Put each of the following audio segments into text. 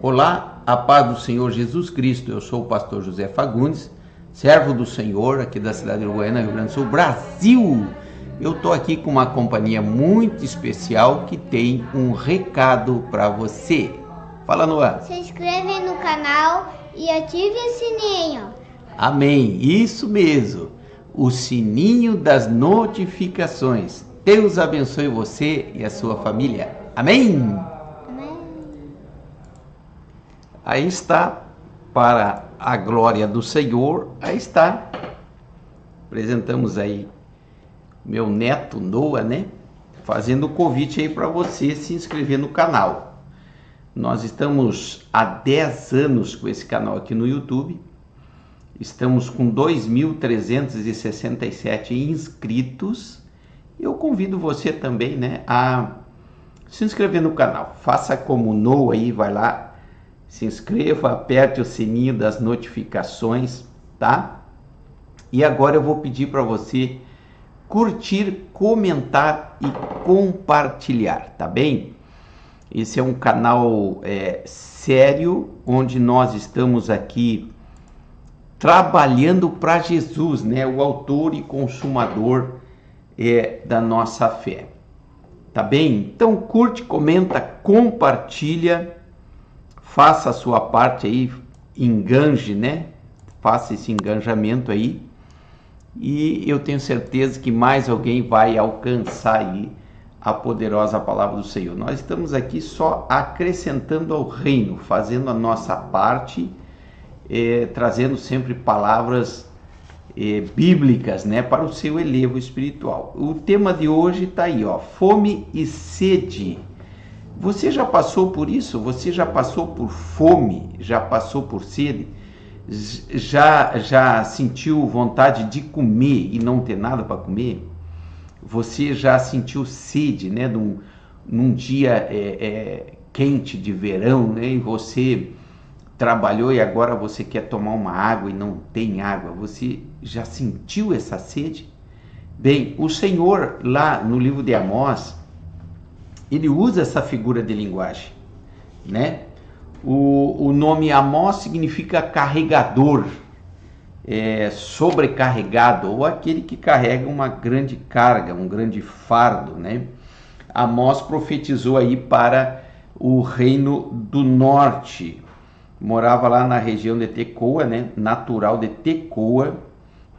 Olá, a paz do Senhor Jesus Cristo. Eu sou o pastor José Fagundes, servo do Senhor aqui da cidade de Uruguaiana, Rio Grande do Sul, Brasil. Eu estou aqui com uma companhia muito especial que tem um recado para você. Fala, Noah. Se inscreve no canal e ative o sininho. Amém, isso mesmo, o sininho das notificações. Deus abençoe você e a sua família. Amém? Aí está, para a glória do Senhor, aí está. Apresentamos aí meu neto Noah, né? Fazendo o convite aí para você se inscrever no canal. Nós estamos há 10 anos com esse canal aqui no YouTube. Estamos com 2.367 inscritos. Eu convido você também, né, a se inscrever no canal. Faça como o Noah aí, vai lá. Se inscreva, aperte o sininho das notificações, tá? E agora eu vou pedir para você curtir, comentar e compartilhar, tá bem? Esse é um canal sério, onde nós estamos aqui trabalhando para Jesus, né? O autor e consumador da nossa fé, tá bem? Então curte, comenta, compartilha. Faça a sua parte aí, enganje, né? Faça esse engajamento aí. E eu tenho certeza que mais alguém vai alcançar aí a poderosa palavra do Senhor. Nós estamos aqui só acrescentando ao reino, fazendo a nossa parte, trazendo sempre palavras bíblicas, né? Para o seu elevo espiritual. O tema de hoje está aí, ó, fome e sede. Você já passou por isso? Você já passou por fome? Já passou por sede? Já sentiu vontade de comer e não ter nada para comer? Você já sentiu sede, né? Num dia quente de verão, né? E você trabalhou e agora você quer tomar uma água e não tem água. Você já sentiu essa sede? Bem, o Senhor lá no livro de Amós, ele usa essa figura de linguagem, né? O nome Amós significa carregador, sobrecarregado, ou aquele que carrega uma grande carga, um grande fardo, né? Amós profetizou aí para o reino do norte. Morava lá na região de Tecoa, né? Natural de Tecoa,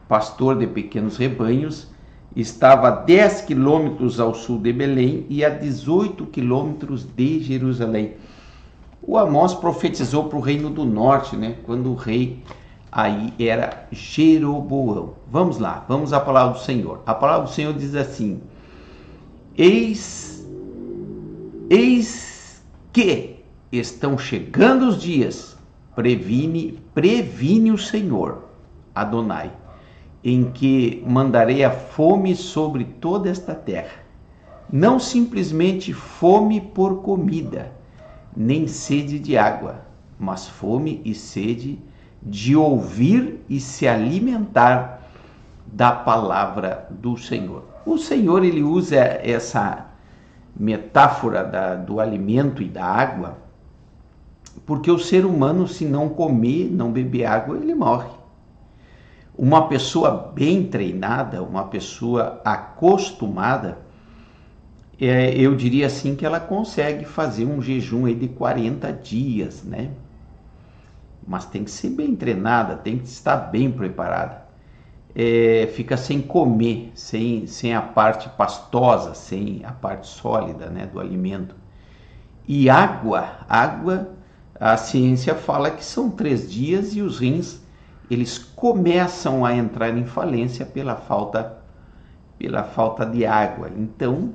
pastor de pequenos rebanhos. Estava a 10 quilômetros ao sul de Belém e a 18 quilômetros de Jerusalém. O Amós profetizou para o reino do norte, né? Quando o rei aí era Jeroboão. Vamos lá, vamos à palavra do Senhor. A palavra do Senhor diz assim: Eis que estão chegando os dias, previne o Senhor, Adonai, em que mandarei a fome sobre toda esta terra, não simplesmente fome por comida, nem sede de água, mas fome e sede de ouvir e se alimentar da palavra do Senhor. O Senhor, ele usa essa metáfora do alimento e da água, porque o ser humano, se não comer, não beber água, ele morre. Uma pessoa bem treinada, uma pessoa acostumada, eu diria assim que ela consegue fazer um jejum aí de 40 dias, né? Mas tem que ser bem treinada, tem que estar bem preparada. Fica sem comer, sem a parte pastosa, sem a parte sólida, né, do alimento. E água, a ciência fala que são 3 dias e os rins, eles começam a entrar em falência pela falta de água. Então,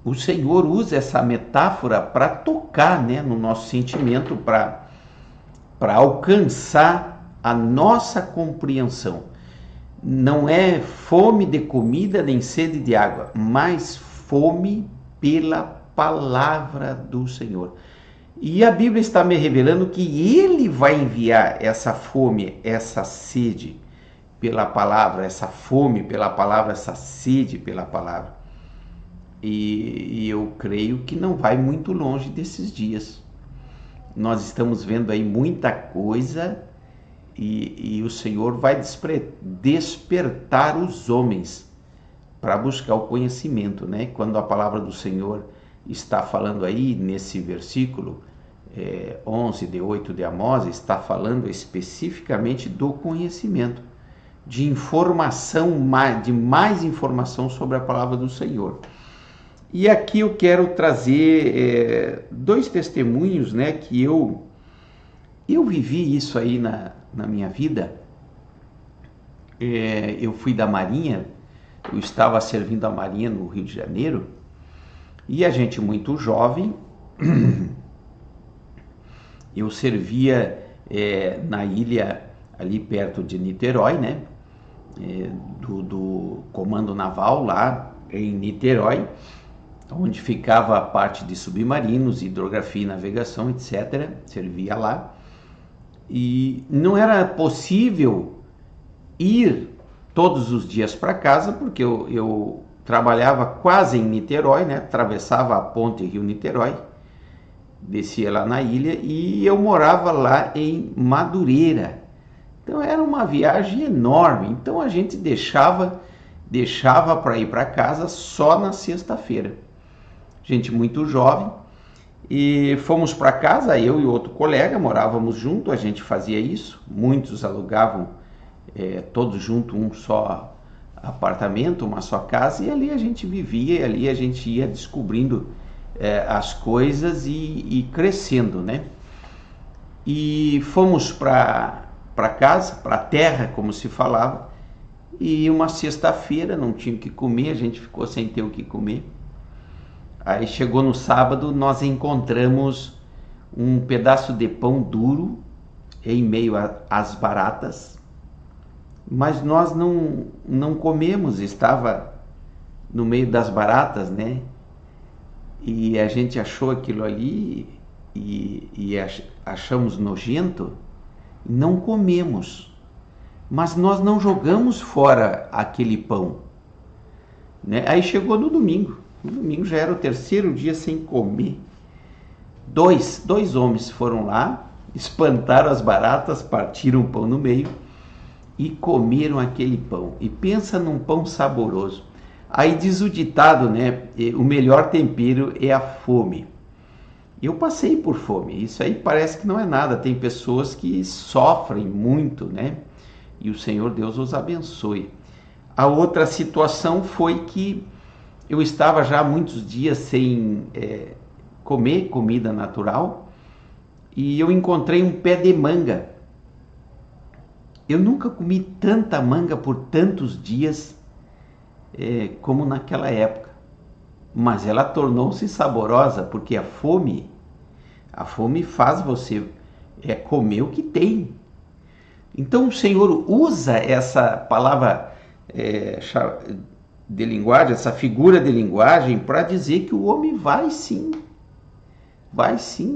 o Senhor usa essa metáfora para tocar, né, no nosso sentimento, para alcançar a nossa compreensão. Não é fome de comida nem sede de água, mas fome pela palavra do Senhor. E a Bíblia está me revelando que Ele vai enviar essa fome, essa sede pela palavra, essa fome pela palavra, essa sede pela palavra. E eu creio que não vai muito longe desses dias. nós estamos vendo aí muita coisa e o Senhor vai despertar os homens para buscar o conhecimento, né? Quando a palavra do Senhor está falando aí nesse versículo 11 de 8 de Amós, está falando especificamente do conhecimento, de informação, de mais informação sobre a palavra do Senhor. E aqui eu quero trazer 2 testemunhos, né, que eu vivi isso aí na minha vida. Eu fui da Marinha, eu estava servindo a Marinha no Rio de Janeiro, e a gente muito jovem, eu servia na ilha ali perto de Niterói, né, do Comando Naval lá em Niterói, onde ficava a parte de submarinos, hidrografia e navegação, etc. Servia lá. E não era possível ir todos os dias para casa, porque eu trabalhava quase em Niterói, né? Atravessava a ponte Rio-Niterói, descia lá na ilha e eu morava lá em Madureira. Então era uma viagem enorme. Então a gente deixava para ir para casa só na sexta-feira. Gente muito jovem, e fomos para casa, eu e outro colega, morávamos junto, a gente fazia isso, muitos alugavam todos juntos um só apartamento, uma só casa, e ali a gente vivia, e ali a gente ia descobrindo as coisas e crescendo, né? E fomos para casa, para a terra, como se falava, e uma sexta-feira não tinha o que comer, a gente ficou sem ter o que comer. Aí chegou no sábado, nós encontramos um pedaço de pão duro em meio às baratas, mas nós não comemos, estava no meio das baratas, né? E a gente achou aquilo ali e achamos nojento, não comemos, mas nós não jogamos fora aquele pão, né? Aí chegou no domingo. No domingo já era o terceiro dia sem comer. Dois homens foram lá, espantaram as baratas, partiram o pão no meio e comeram aquele pão. E pensa num pão saboroso. Aí diz o ditado, né? O melhor tempero é a fome. Eu passei por fome. Isso aí parece que não é nada. Tem pessoas que sofrem muito, né? E o Senhor Deus os abençoe. A outra situação foi que eu estava já há muitos dias sem comer comida natural e eu encontrei um pé de manga. Eu nunca comi tanta manga por tantos dias como naquela época, mas ela tornou-se saborosa porque a fome faz você comer o que tem. Então o Senhor usa essa palavra de linguagem, essa figura de linguagem, para dizer que o homem vai sim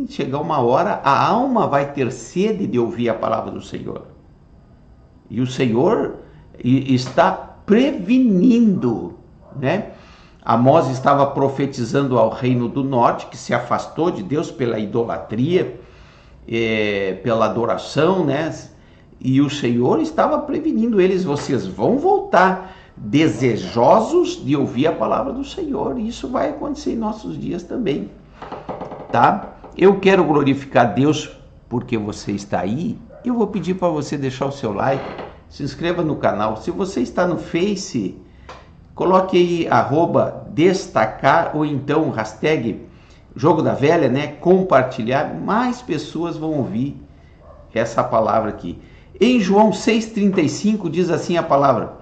chegar uma hora, a alma vai ter sede de ouvir a palavra do Senhor. E o Senhor está prevenindo, né? Amós estava profetizando ao reino do norte, que se afastou de Deus pela idolatria, pela adoração, né? E o Senhor estava prevenindo eles: vocês vão voltar desejosos de ouvir a palavra do Senhor. E isso vai acontecer em nossos dias também, tá? Eu quero glorificar Deus porque você está aí. Eu vou pedir para você deixar o seu like, se inscreva no canal. Se você está no Face, coloque aí @destacar ou então hashtag Jogo da Velha, né? Compartilhar. Mais pessoas vão ouvir essa palavra aqui. Em João 6,35 diz assim a palavra: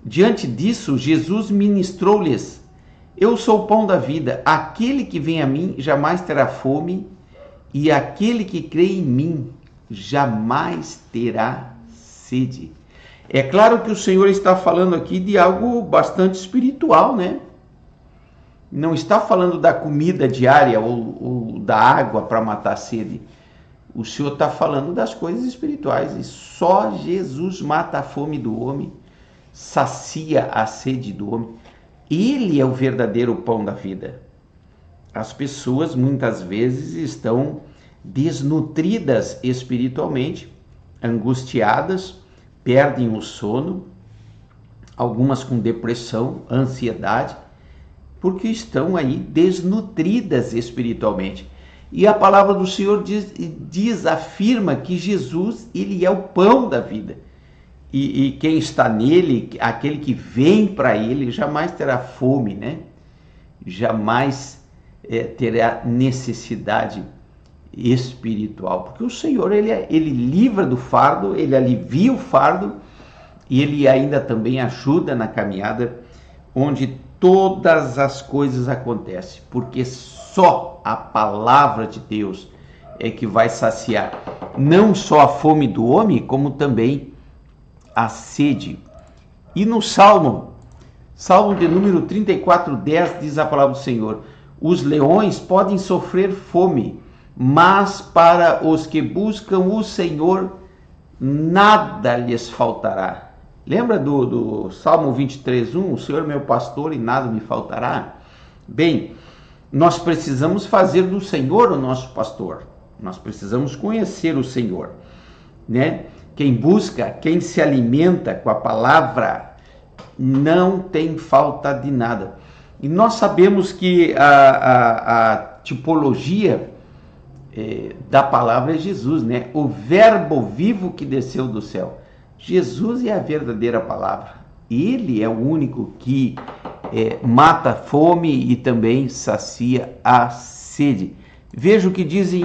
diante disso, Jesus ministrou-lhes: eu sou o pão da vida, aquele que vem a mim jamais terá fome, e aquele que crê em mim jamais terá sede. É claro que o Senhor está falando aqui de algo bastante espiritual, né? Não está falando da comida diária ou da água para matar a sede. O Senhor está falando das coisas espirituais, e só Jesus mata a fome do homem, sacia a sede do homem. Ele é o verdadeiro pão da vida. As pessoas muitas vezes estão desnutridas espiritualmente, angustiadas, perdem o sono, algumas com depressão, ansiedade, porque estão aí desnutridas espiritualmente. E a palavra do Senhor afirma que Jesus, ele é o pão da vida. E quem está nele, aquele que vem para ele, jamais terá fome, né? Jamais terá necessidade espiritual, porque o Senhor, ele livra do fardo, ele alivia o fardo, e ele ainda também ajuda na caminhada, onde todas as coisas acontecem, porque só a palavra de Deus é que vai saciar não só a fome do homem, como também a sede. E no Salmo de número 34:10, diz a palavra do Senhor: os leões podem sofrer fome, mas para os que buscam o Senhor, nada lhes faltará. Lembra do Salmo 23:1? O Senhor é meu pastor e nada me faltará? Bem, nós precisamos fazer do Senhor o nosso pastor. Nós precisamos conhecer o Senhor, né? Quem busca, quem se alimenta com a palavra, não tem falta de nada. E nós sabemos que a tipologia da palavra é Jesus, né? O verbo vivo que desceu do céu. Jesus é a verdadeira palavra. Ele é o único que mata a fome e também sacia a sede. Veja o que diz em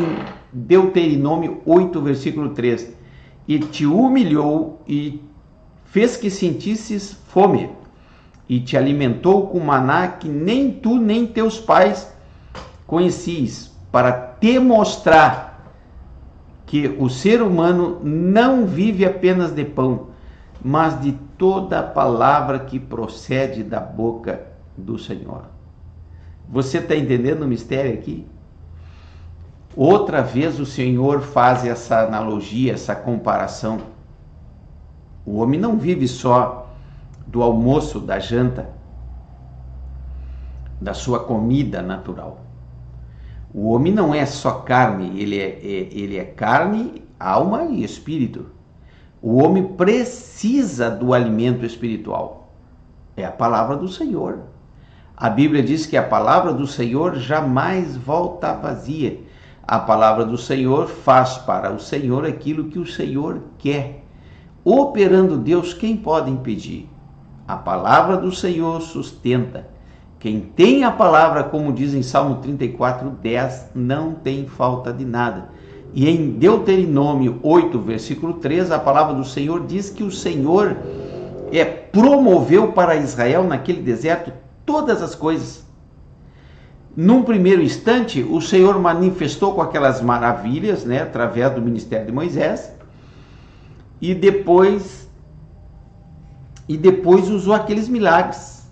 Deuteronômio 8, versículo 3. E te humilhou e fez que sentisses fome, e te alimentou com maná que nem tu nem teus pais conhecies, para te mostrar que o ser humano não vive apenas de pão, mas de toda a palavra que procede da boca do Senhor. Você está entendendo o mistério aqui? Outra vez o Senhor faz essa analogia, essa comparação. O homem não vive só do almoço, da janta, da sua comida natural. O homem não é só carne, ele é carne, alma e espírito. O homem precisa do alimento espiritual. É a palavra do Senhor. A Bíblia diz que a palavra do Senhor jamais volta vazia. A palavra do Senhor faz para o Senhor aquilo que o Senhor quer. Operando Deus, quem pode impedir? A palavra do Senhor sustenta. Quem tem a palavra, como diz em Salmo 34:10, não tem falta de nada. E em Deuteronômio 8, versículo 3, a palavra do Senhor diz que o Senhor promoveu para Israel naquele deserto todas as coisas. Num primeiro instante, o Senhor manifestou com aquelas maravilhas, né, através do ministério de Moisés, e depois usou aqueles milagres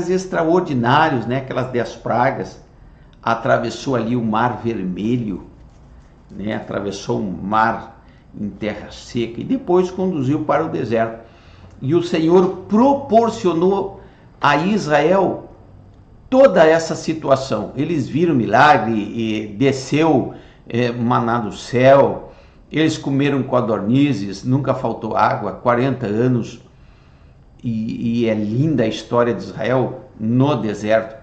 extraordinários, né, aquelas 10 pragas, atravessou ali o mar vermelho, né, atravessou um mar em terra seca e depois conduziu para o deserto. E o Senhor proporcionou a Israel toda essa situação. Eles viram o milagre e desceu maná do céu, eles comeram codornizes, nunca faltou água, 40 anos, e é linda a história de Israel no deserto.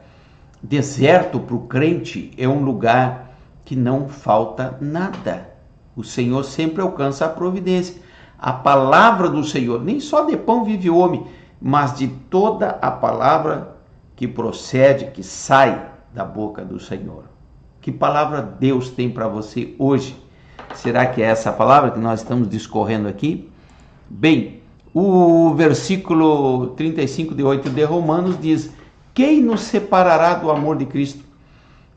Deserto para o crente é um lugar que não falta nada. O Senhor sempre alcança a providência. A palavra do Senhor, nem só de pão vive o homem, mas de toda a palavra que procede, que sai da boca do Senhor. Que palavra Deus tem para você hoje? Será que é essa palavra que nós estamos discorrendo aqui? Bem, o versículo 35 de 8 de Romanos diz: quem nos separará do amor de Cristo?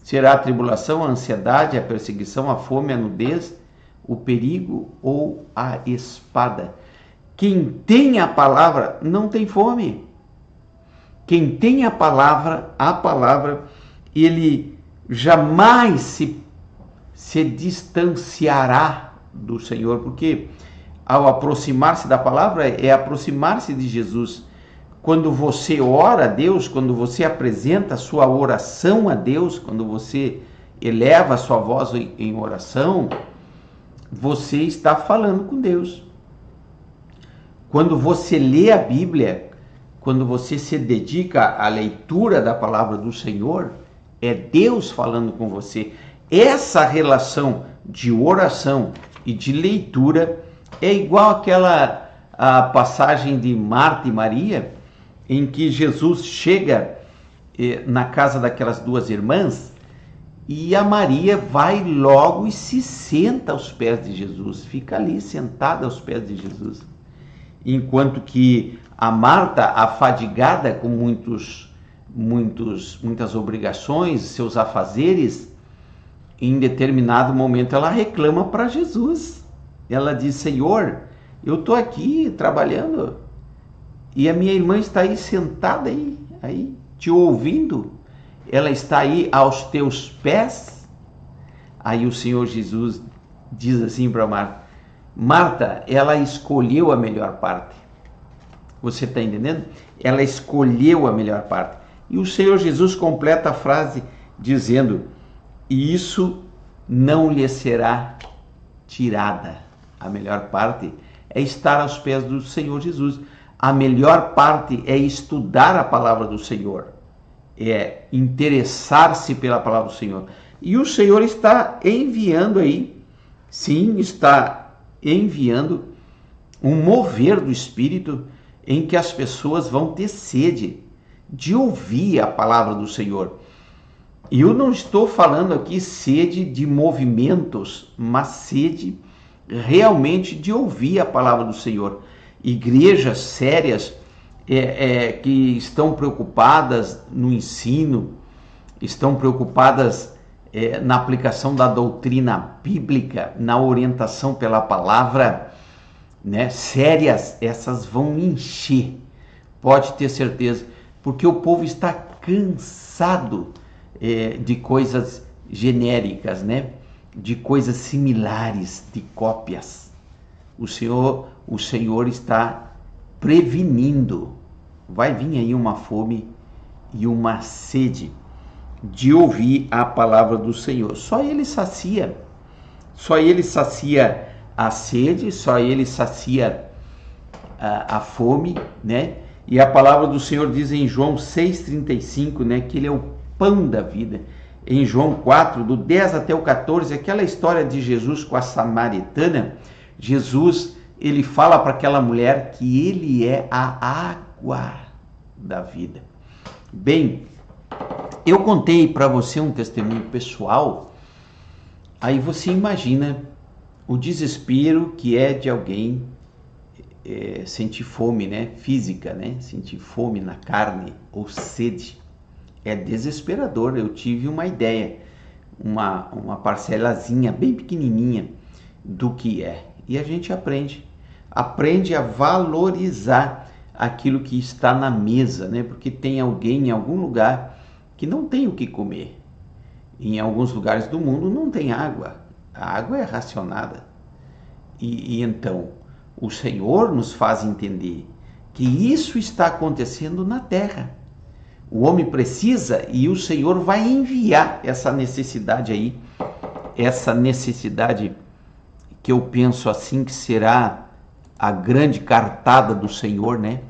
Será a tribulação, a ansiedade, a perseguição, a fome, a nudez, o perigo ou a espada? Quem tem a palavra não tem fome. Quem tem a palavra, ele jamais se distanciará do Senhor, porque ao aproximar-se da palavra é aproximar-se de Jesus. Quando você ora a Deus, quando você apresenta a sua oração a Deus, quando você eleva a sua voz em oração, você está falando com Deus. Quando você lê a Bíblia, quando você se dedica à leitura da palavra do Senhor, é Deus falando com você. Essa relação de oração e de leitura é igual àquela a passagem de Marta e Maria, em que Jesus chega na casa daquelas duas irmãs, e a Maria vai logo e se senta aos pés de Jesus, fica ali sentada aos pés de Jesus. Enquanto que a Marta, afadigada com muitas obrigações, seus afazeres, em determinado momento ela reclama para Jesus. Ela diz: Senhor, eu estou aqui trabalhando e a minha irmã está aí sentada aí te ouvindo. Ela está aí aos teus pés. Aí o Senhor Jesus diz assim para Marta: Marta, ela escolheu a melhor parte. Você está entendendo? Ela escolheu a melhor parte. E o Senhor Jesus completa a frase dizendo: e isso não lhe será tirada. A melhor parte é estar aos pés do Senhor Jesus. A melhor parte é estudar a palavra do Senhor, é interessar-se pela palavra do Senhor. E o Senhor está enviando aí, sim, está enviando um mover do Espírito em que as pessoas vão ter sede de ouvir a palavra do Senhor. E eu não estou falando aqui sede de movimentos, mas sede realmente de ouvir a palavra do Senhor. Igrejas sérias que estão preocupadas no ensino, estão preocupadas na aplicação da doutrina bíblica, na orientação pela palavra, né? Sérias, essas vão encher, pode ter certeza, porque o povo está cansado de coisas genéricas, né? De coisas similares, de cópias. O Senhor está prevenindo. Vai vir aí uma fome e uma sede de ouvir a palavra do Senhor. Só Ele sacia a sede, só Ele sacia a fome, né? E a palavra do Senhor diz em João 6,35, né, que Ele é o pão da vida. Em João 4, do 10 até o 14, aquela história de Jesus com a samaritana, Jesus, ele fala para aquela mulher que Ele é a água da vida. Bem, eu contei para você um testemunho pessoal, aí você imagina o desespero que é de alguém sentir fome, né, física, né, sentir fome na carne ou sede. É desesperador. Eu tive uma ideia, uma parcelazinha bem pequenininha do que é. E a gente aprende a valorizar aquilo que está na mesa, né? Porque tem alguém em algum lugar que não tem o que comer. Em alguns lugares do mundo não tem água. A água é racionada. E então o Senhor nos faz entender que isso está acontecendo na terra. O homem precisa e o Senhor vai enviar essa necessidade aí, essa necessidade que eu penso assim que será a grande cartada do Senhor, né?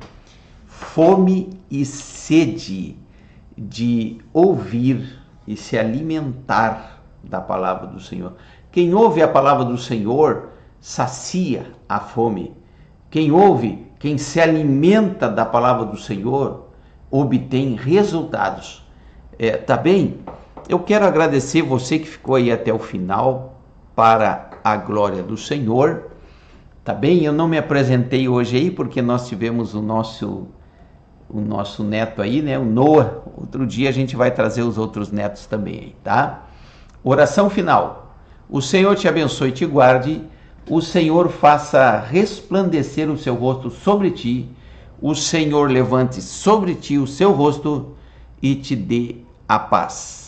Fome e sede de ouvir e se alimentar da palavra do Senhor. Quem ouve a palavra do Senhor sacia a fome. Quem ouve, quem se alimenta da palavra do Senhor, obtém resultados. Tá bem? Eu quero agradecer você que ficou aí até o final, para a glória do Senhor. Tá bem? Eu não me apresentei hoje aí, porque nós tivemos o nosso neto aí, né? O Noah. Outro dia a gente vai trazer os outros netos também, tá? Oração final. O Senhor te abençoe e te guarde. O Senhor faça resplandecer o seu rosto sobre ti. O Senhor levante sobre ti o seu rosto e te dê a paz.